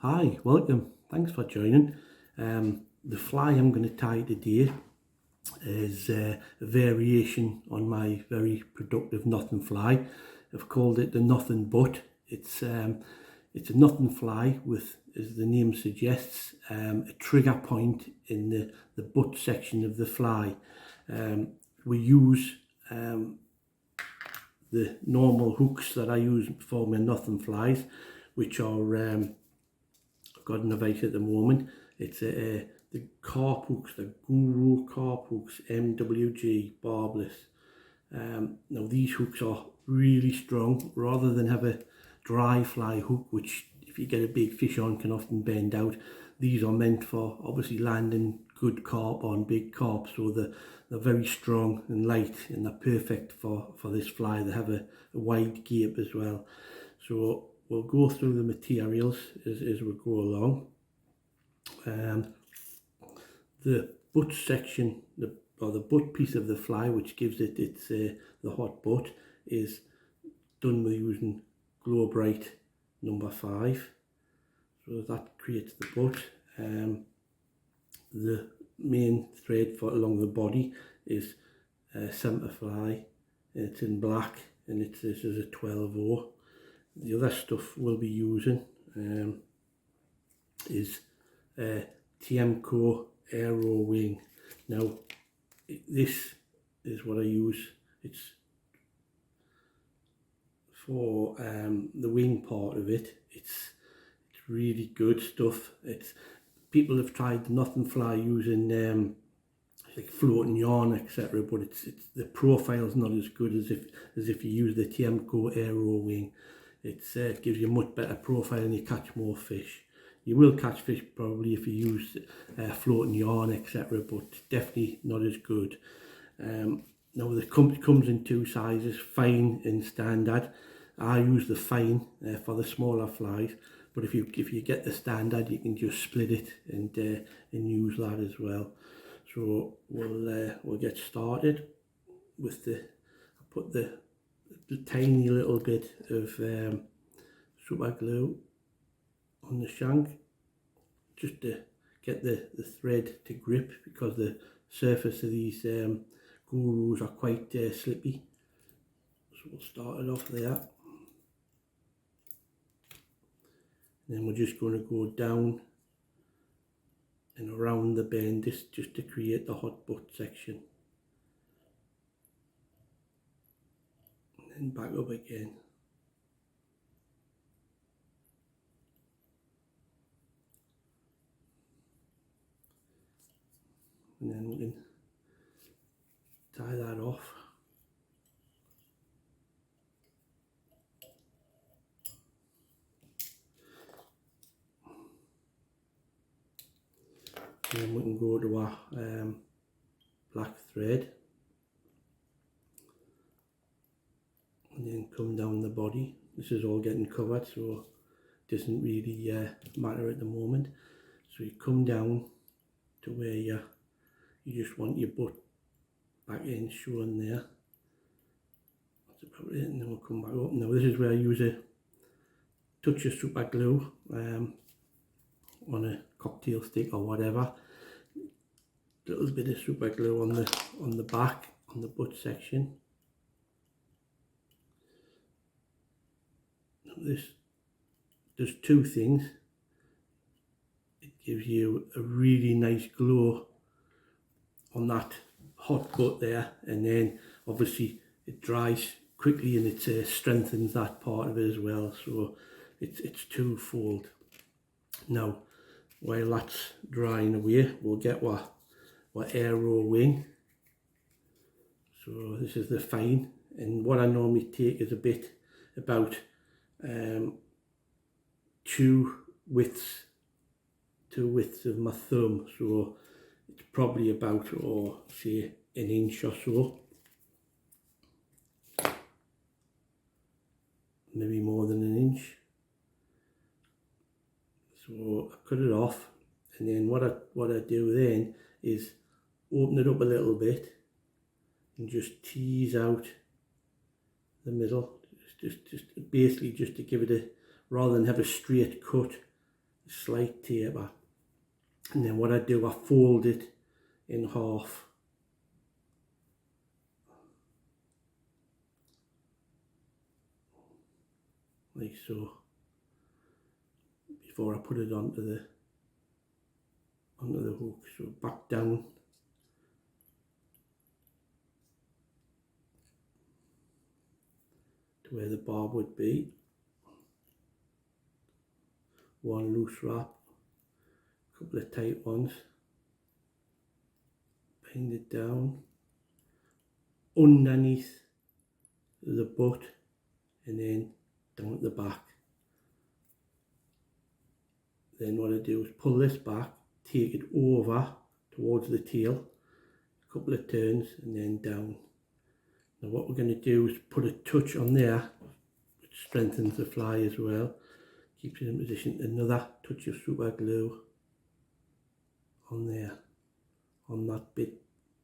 Hi, welcome. Thanks for joining. The fly I'm going to tie today is a variation on my very productive nothing fly. I've called it the nothing but. It's a nothing fly with, as the name suggests, a trigger point in the butt section of the fly. We use the normal hooks that I use for my nothing flies, which are I've got an advice at the moment. It's the carp hooks, the Guru carp hooks, MWG barbless. Now these hooks are really strong. Rather than have a dry fly hook, which if you get a big fish on can often bend out, these are meant for obviously landing good carp on big carp. So they're very strong and light, and they're perfect for this fly. They have a wide gape as well. So we'll go through the materials as we go along. The butt section, or the butt piece of the fly, which gives it its the hot butt, is done with using Glow Bright number 5. So that creates the butt. The main thread for along the body is centre fly. It's in black, and this is a 12-0. The other stuff we'll be using is Tiemco Aero Wing. Now this is what I use. It's for the wing part of it. It's really good stuff. People have tried nothing fly using like floating yarn, etc., but it's the profile's not as good as if you use the Tiemco Aero Wing. It gives you a much better profile and you catch more fish. You will catch fish probably if you use floating yarn, etc., but definitely not as good. Now it comes in 2 sizes, fine and standard. I use the fine for the smaller flies, but if you get the standard, you can just split it and use that as well. So we'll get started with put the tiny little bit of super glue on the shank, just to get the thread to grip, because the surface of these gurus are quite slippy. So we'll start it off there. And then we're just going to go down and around the bend just to create the hot butt section. And then back up again. And then we can tie that off. And then we can go to our black thread and then come down the body. This is all getting covered, so it doesn't really matter at the moment. So you come down to where you just want your butt back in, showing there. That's about it, and then we'll come back up. Now this is where I use a touch of super glue on a cocktail stick or whatever. A little bit of super glue on the back, on the butt section. This does 2 things. It gives you a really nice glow on that hot butt there, and then obviously it dries quickly and it strengthens that part of it as well. So it's twofold. Now while that's drying away, we'll get our Aero Wing. So this is the fine, and what I normally take is about 2 widths of my thumb, so it's probably about, or say, an inch or so, maybe more than an inch. So I cut it off, and then what I do then is open it up a little bit and just tease out the middle, just basically just to give it a, rather than have a straight cut, slight taper, and then what I do, I fold it in half. Like so, before I put it onto the hook. So back down, to where the barb would be. One loose wrap, a couple of tight ones, bind it down underneath the butt and then down at the back. Then what I do is pull this back, take it over towards the tail, a couple of turns and then down. Now what we're going to do is put a touch on there, which strengthens the fly as well, keeps it in position. Another touch of super glue on there, on that bit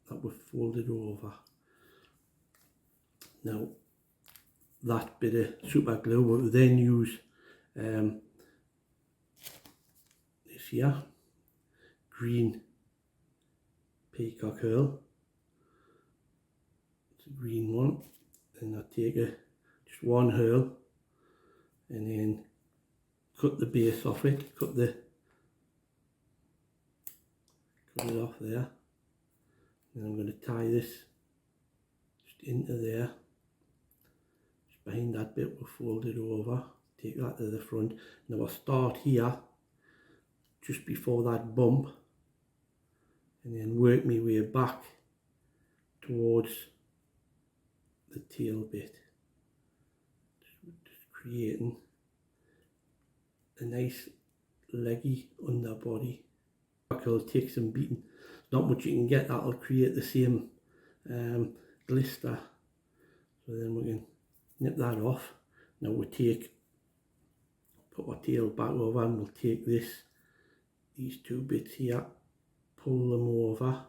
that we've folded over. Now that bit of super glue we'll then use this here, green peacock herl. It's a green one, and I take just one herl and then cut the base off it, cut it off there, and I'm going to tie this just into there, just behind that bit we'll fold it over, take that to the front. Now I'll start here just before that bump and then work my way back towards the tail bit, just creating a nice leggy underbody. It'll take some beating, not much you can get that'll create the same glister. So then we can nip that off. Now we'll put our tail back over and we'll take these two bits here, pull them over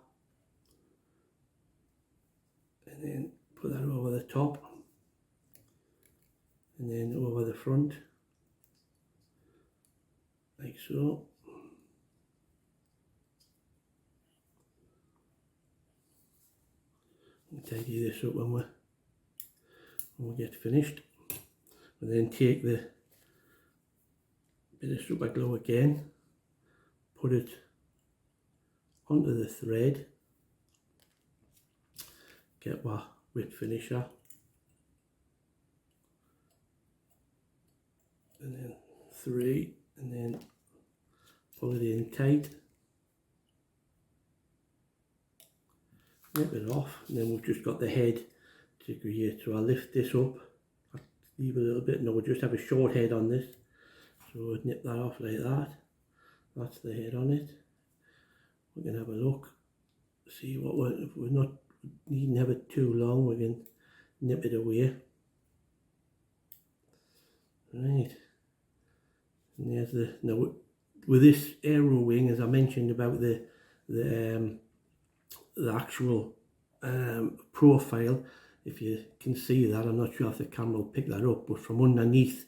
and then put that over the top and then over the front, like so. Tidy this up when we get finished, and then take the bit of super glue again, put it onto the thread, get our whip finisher, and then 3, and then pull it in tight, nip it off, and then we've just got the head to create. So I'll lift this up, I'll leave a little bit, and we'll just have a short head on this. So we'll nip that off like that. That's the head on it. We can have a look, see what if we're not needing to have it too long, we can nip it away. Right, and there's now with this aero wing, as I mentioned about the actual profile, if you can see that, I'm not sure if the camera will pick that up, but from underneath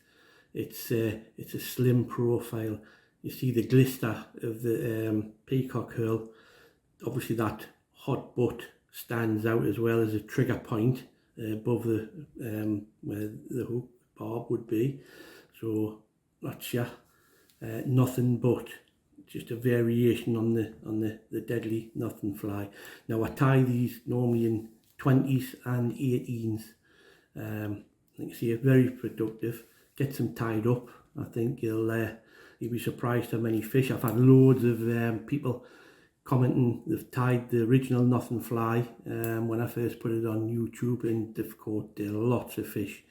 it's a slim profile. You see the glister of the peacock herl. Obviously that hot butt stands out as well as a trigger point above the where the hook barb would be. So that's nothing but just a variation on the deadly nothing fly. Now I tie these normally in 20s and 18s. You can see it's very productive. Gets them tied up. I think you'll be surprised how many fish. I've had loads of people commenting they've tied the original nothing fly when I first put it on YouTube, and they've caught lots of fish.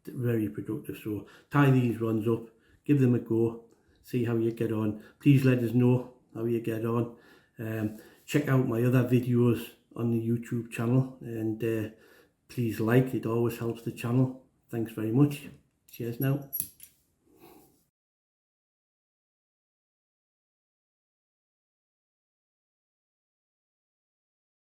Very productive. So tie these runs up, give them a go, see how you get on. Please let us know how you get on. Check out my other videos on the YouTube channel, and please like, it always helps the channel. Thanks very much. Cheers now.